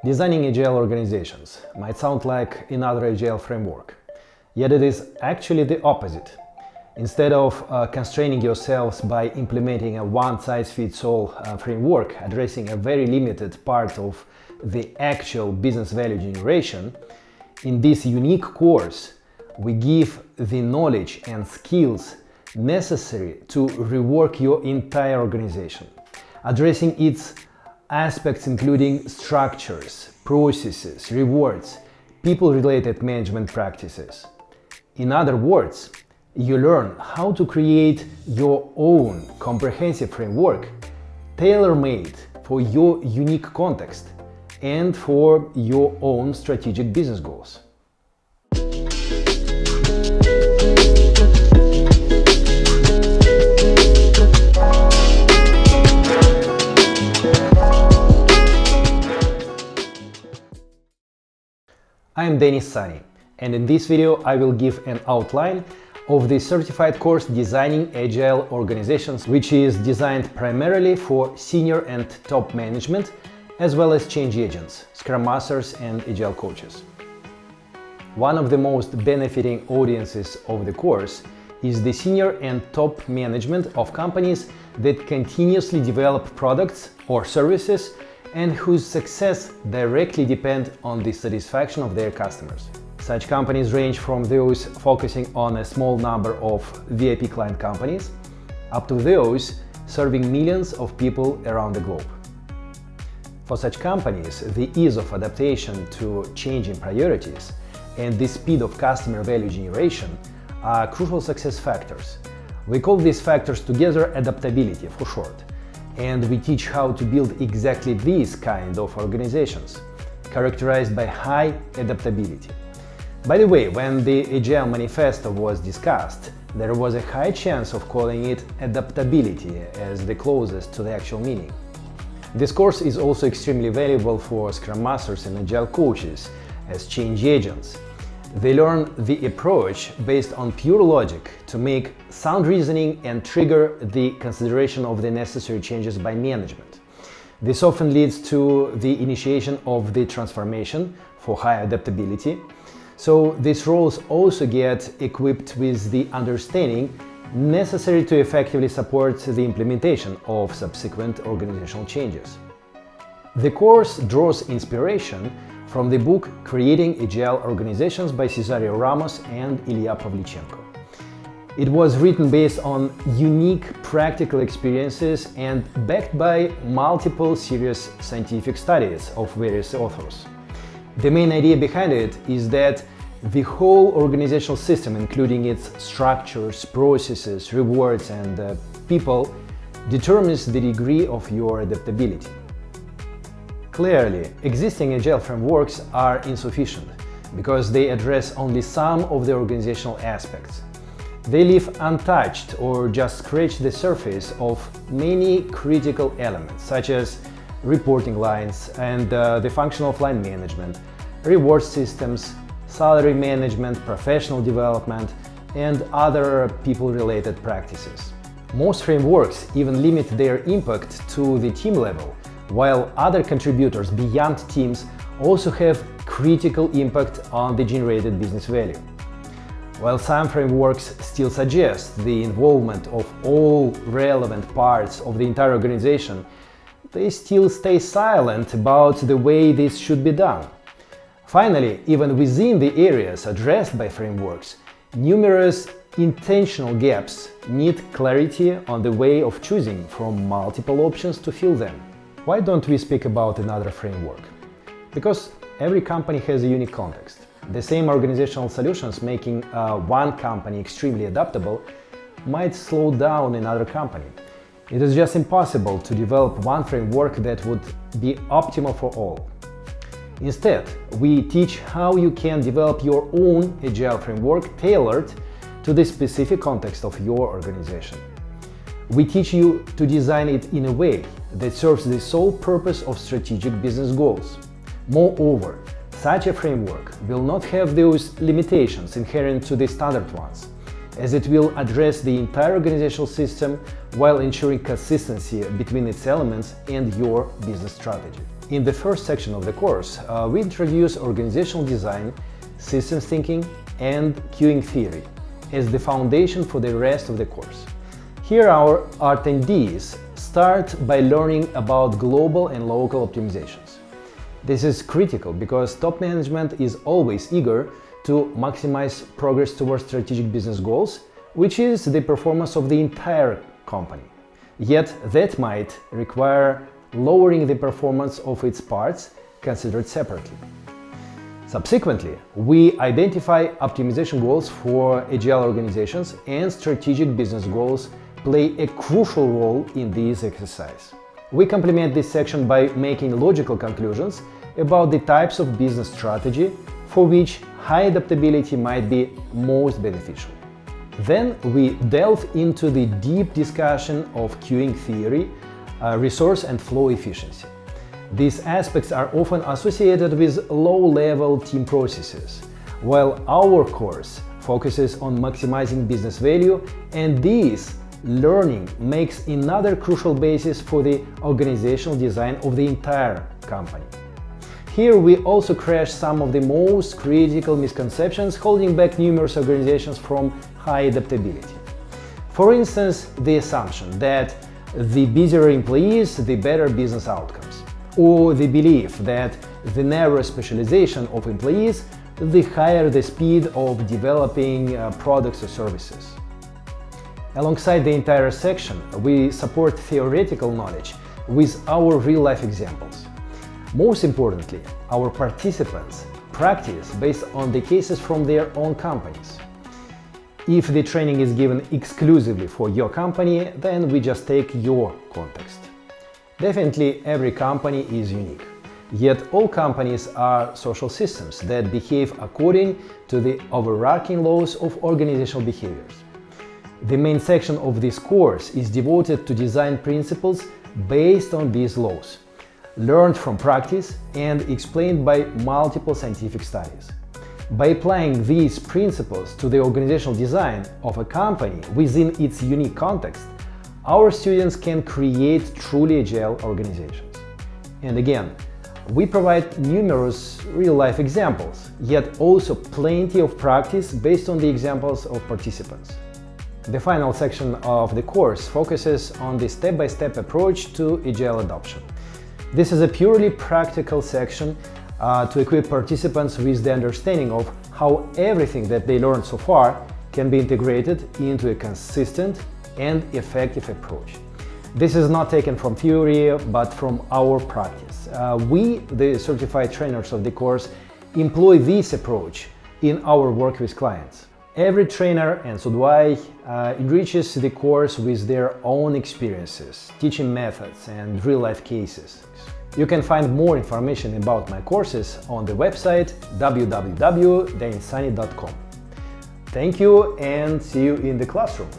Designing Agile organizations might sound like another Agile framework, yet it is actually the opposite. Instead of constraining yourselves by implementing a one-size-fits-all framework addressing a very limited part of the actual business value generation, in this unique course, we give the knowledge and skills necessary to rework your entire organization, addressing its aspects including structures, processes, rewards, people-related management practices. In other words, you learn how to create your own comprehensive framework tailor-made for your unique context and for your own strategic business goals. I am Denis Sani, and in this video I will give an outline of the certified course Designing Agile Organizations, which is designed primarily for senior and top management, as well as change agents, Scrum Masters and Agile coaches. One of the most benefiting audiences of the course is the senior and top management of companies that continuously develop products or services and whose success directly depend on the satisfaction of their customers. Such companies range from those focusing on a small number of VIP client companies up to those serving millions of people around the globe. For such companies, the ease of adaptation to changing priorities and the speed of customer value generation are crucial success factors. We call these factors together adaptability for short, and we teach how to build exactly these kind of organizations, characterized by high adaptability. By the way, when the Agile Manifesto was discussed, there was a high chance of calling it adaptability as the closest to the actual meaning. This course is also extremely valuable for Scrum Masters and Agile coaches as change agents. They learn the approach based on pure logic to make sound reasoning and trigger the consideration of the necessary changes by management. This often leads to the initiation of the transformation for high adaptability. So these roles also get equipped with the understanding necessary to effectively support the implementation of subsequent organizational changes. The course draws inspiration from the book Creating Agile Organizations by Cesario Ramos and Ilya Pavlichenko. It was written based on unique practical experiences and backed by multiple serious scientific studies of various authors. The main idea behind it is that the whole organizational system, including its structures, processes, rewards, and people, determines the degree of your adaptability. Clearly, existing Agile frameworks are insufficient because they address only some of the organizational aspects. They leave untouched or just scratch the surface of many critical elements, such as reporting lines and the function of line management, reward systems, salary management, professional development, and other people-related practices. Most frameworks even limit their impact to the team level, while other contributors beyond teams also have critical impact on the generated business value. While some frameworks still suggest the involvement of all relevant parts of the entire organization, they still stay silent about the way this should be done. Finally, even within the areas addressed by frameworks, numerous intentional gaps need clarity on the way of choosing from multiple options to fill them. Why don't we speak about another framework? Because every company has a unique context. The same organizational solutions making one company extremely adaptable might slow down another company. It is just impossible to develop one framework that would be optimal for all. Instead, we teach how you can develop your own Agile framework tailored to the specific context of your organization. We teach you to design it in a way that serves the sole purpose of strategic business goals. Moreover, such a framework will not have those limitations inherent to the standard ones, as it will address the entire organizational system while ensuring consistency between its elements and your business strategy. In the first section of the course, we introduce organizational design, systems thinking, and queuing theory as the foundation for the rest of the course. Here our attendees start by learning about global and local optimizations. This is critical because top management is always eager to maximize progress towards strategic business goals, which is the performance of the entire company. Yet that might require lowering the performance of its parts considered separately. Subsequently, we identify optimization goals for agile organizations, and strategic business goals play a crucial role in this exercise. We complement this section by making logical conclusions about the types of business strategy for which high adaptability might be most beneficial. Then we delve into the deep discussion of queuing theory, resource and flow efficiency. These aspects are often associated with low-level team processes, while our course focuses on maximizing business value, and this learning makes another crucial basis for the organizational design of the entire company. Here we also crash some of the most critical misconceptions holding back numerous organizations from high adaptability. For instance, the assumption that the busier employees, the better business outcomes, or the belief that the narrower specialization of employees, the higher the speed of developing products or services. Alongside the entire section, we support theoretical knowledge with our real-life examples. Most importantly, our participants practice based on the cases from their own companies. If the training is given exclusively for your company, then we just take your context. Definitely every company is unique, yet all companies are social systems that behave according to the overarching laws of organizational behaviors. The main section of this course is devoted to design principles based on these laws, learned from practice and explained by multiple scientific studies. By applying these principles to the organizational design of a company within its unique context, our students can create truly agile organizations. And again, we provide numerous real-life examples, yet also plenty of practice based on the examples of participants. The final section of the course focuses on the step-by-step approach to agile adoption. This is a purely practical section to equip participants with the understanding of how everything that they learned so far can be integrated into a consistent and effective approach. This is not taken from theory, but from our practice. We, the certified trainers of the course, employ this approach in our work with clients. Every trainer, and so do I, enriches the course with their own experiences, teaching methods, and real-life cases. You can find more information about my courses on the website www.danielsani.com. Thank you and see you in the classroom.